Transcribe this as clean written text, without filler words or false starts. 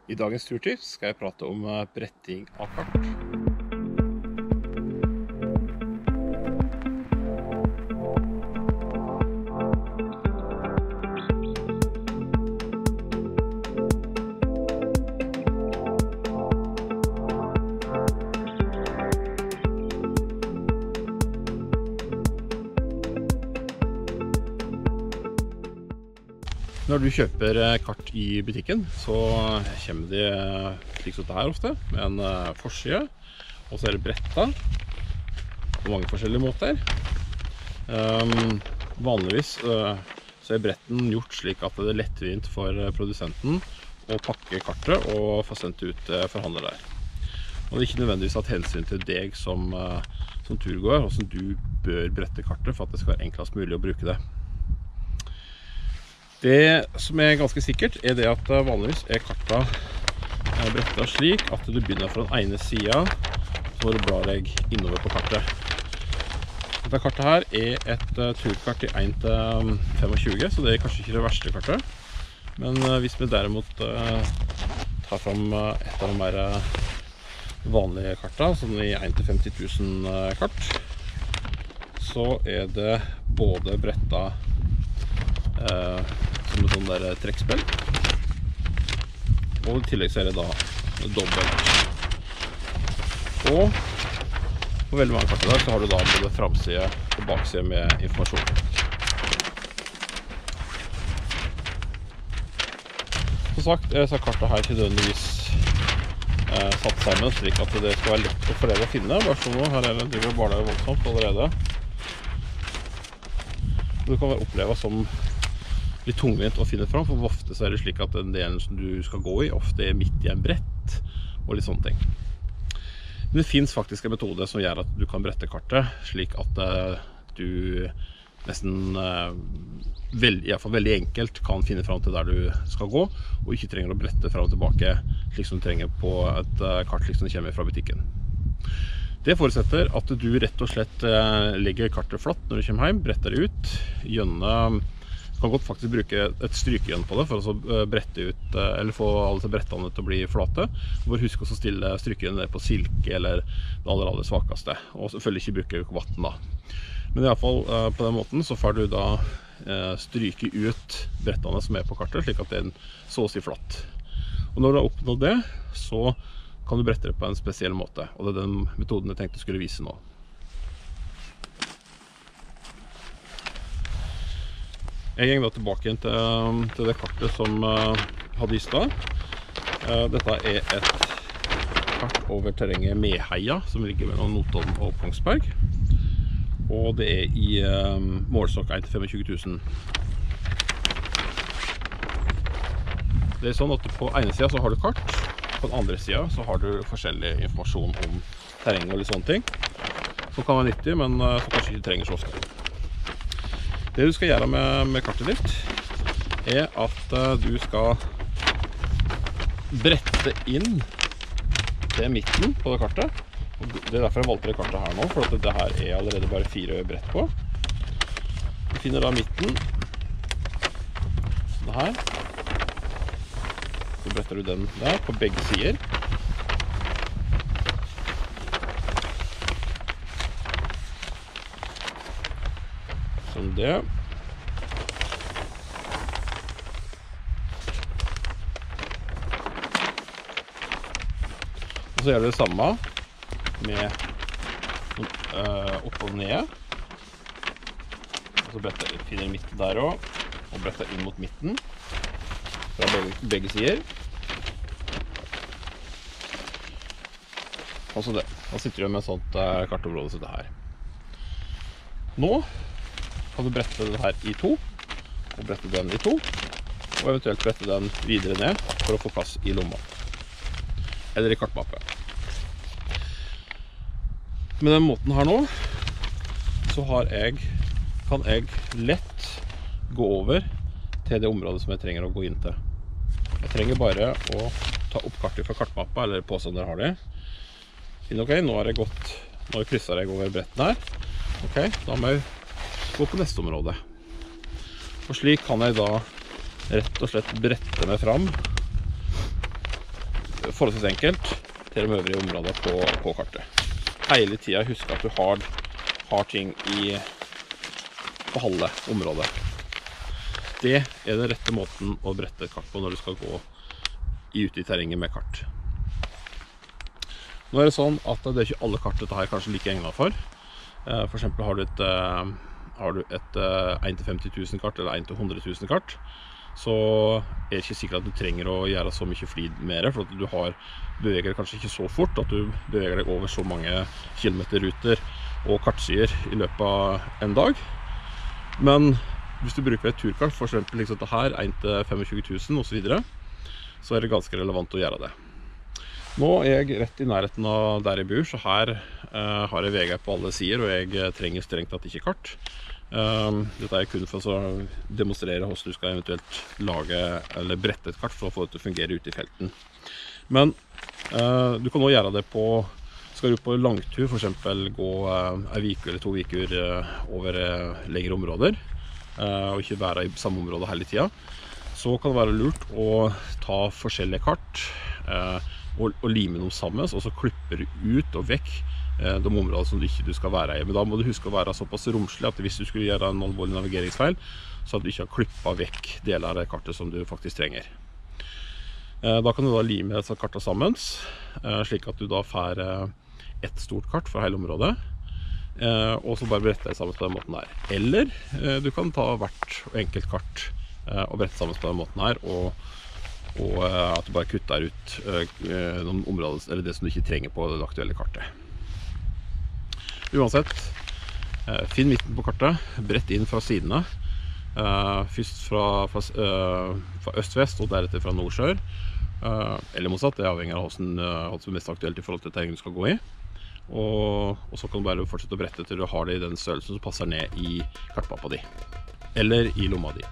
I dagens turtips skal jeg prate om bretting av kart. Når du kjøper kart i butikken, så kommer de slik som det her ofte, med en forside, og så er det brettet på mange forskjellige måter. Vanligvis så er bretten gjort slik at det er lettvint for produsenten å pakke kartet og få sendt ut forhandler der. Og det er ikke nødvendigvis at hensyn til deg som turgåer, og som du bør brette kartet for at det skal være enklest mulig å bruke det. Det som er ganske sikkert er det at vanligvis er karta brettet slik at du begynner fra den ene siden, så du blar deg innover på kartet. Dette kartet her er et turkart i 1-25, så det er kanskje ikke det verste kartet. Men hvis vi derimot tar fram et av de mer vanlige kartene, sånn i 1-50 000 kart, så er det både brettet som en sånn der trekkspill, og i tillegg så er det da dobbelt. Og på veldig mange karter der så har du da både framside og bakside med informasjon. Som sagt er disse kartene her ikke nødvendigvis satt sammen slik at det skal være lett for dere å finne. Bare sånn nå, her er det driver bare det voldsomt allerede. Det kan være opplevet som litt tungvint å finne fram, for ofte så er det slik at den delen som du skal gå i ofte er midt i en brett og litt sånne ting. Men det finnes faktisk en metode som gjør at du kan brette kartet slik at du nesten i hvert fall veldig enkelt kan finne fram til der du skal gå, og ikke trenger å brette fram og tilbake slik som du trenger på et kart slik som det kommer fra butikken. Det forutsetter at du rett og slett legger kartet flatt når du kommer hjem, bretter det ut, gjennom. Du kan godt faktisk bruke et strykejønn på det for å brette ut, eller få alle disse brettene til å bli flate. Bare husk å stille strykejønn på silke eller det aller svakeste, og selvfølgelig ikke bruke vatten da. Men i hvert fall på den måten så får du da stryke ut brettene som er på kartet, slik at det er så å si flatt. Og når du har oppnådd det, så kan du brette det på en spesiell måte, og det er den metoden jeg tenkte skulle vise nå. Jeg går da tilbake til det kartet som hadde i sted. Dette er et kart over terrenget Meheia, som ligger mellom Notodden og Kongsberg. Og det er i målestokk 1-25 000. Det er sånn at på ene siden så har du kart, på den andre siden så har du forskjellig informasjon om terrenget og litt sånne ting. Som kan være nyttig, men som kanskje ikke trenger så ofte. Det du skal gjøre med kartet ditt er at du skal brette inn til midten på det kartet. Og det er derfor jeg valgte det kartet her nå, for at dette her er allerede bare 4 brett på. Du finner da midten, sånn her. Så bretter du den der på begge sider. Som det. Og så gjør du det samme med opp og ned. Og så finner du midten der også, og bretter inn mot midten fra begge sider. Og så det. Da sitter du med et sånt kartområde som det her. Nå kan du brette den her i 2, og brette den i 2, og eventuelt brette den videre ned for å få plass i lomma, eller i kartmappe. Med den måten her nå, så kan jeg lett gå over til det området som jeg trenger å gå inn til. Jeg trenger bare å ta opp kartet fra kartmappa, eller på sånn der har det. Ok, nå har jeg krysset jeg over bretten her. Ok, da må jeg gå på neste område. Og slik kan jeg da rett og slett brette meg fram forholdsvis enkelt til de øvrige områdene på kartet. Hele tiden husk at du har ting på halve området. Det er den rette måten å brette et kart på når du skal gå ut i terrenget med kart. Nå er det sånn at det er ikke alle kart dette her kanskje like egnet for. For eksempel har du et 1-50 000 kart eller 1-100 000 kart, så er det ikke sikkert at du trenger å gjøre så mye flid med det, for at du beveger deg kanskje ikke så fort, at du beveger deg over så mange kilometerruter og kartsider i løpet av en dag. Men hvis du bruker et turkart, for eksempel liksom dette her, 1-25 000 og så videre, så er det ganske relevant å gjøre det. Nå er jeg rett i nærheten av der jeg bor, så her har jeg veier på alle sider, og jeg trenger strengt tatt ikke kart. Dette er kun for å demonstrere hvordan du skal eventuelt lage eller brette et kart for å få det til å fungere ute i felten. Men du kan også gjøre det skal du på langtur, for eksempel gå en uke eller 2 uker over lengre områder, og ikke være i samme område hele tiden, så kan det være lurt å ta forskjellige kart og lime dem sammen, og så klipper du ut og vekk de områdene som du ikke skal være i. Men da må du huske å være såpass romslig at hvis du skulle gjøre en alvorlig navigeringsfeil, så at du ikke har klippet vekk deler av det kartet som du faktisk trenger. Da kan du da lime disse kartene sammen, slik at du da får et stort kart for hele området, og så bare brette det sammen på den måten her. Eller du kan ta hvert enkelt kart og brette sammen på den måten her, og at du bare kutter ut noen områder, eller det som du ikke trenger på det aktuelle kartet. Uansett, finn midten på kartet, brett inn fra sidene, først fra øst-vest og deretter fra nord-sør, eller motsatt, det avhenger av hva som er mest aktuelt i forhold til terrenget du skal gå i. Og så kan du bare fortsette å brette til du har det i den størrelsen som passer ned i kartmappa di, eller i lomma di.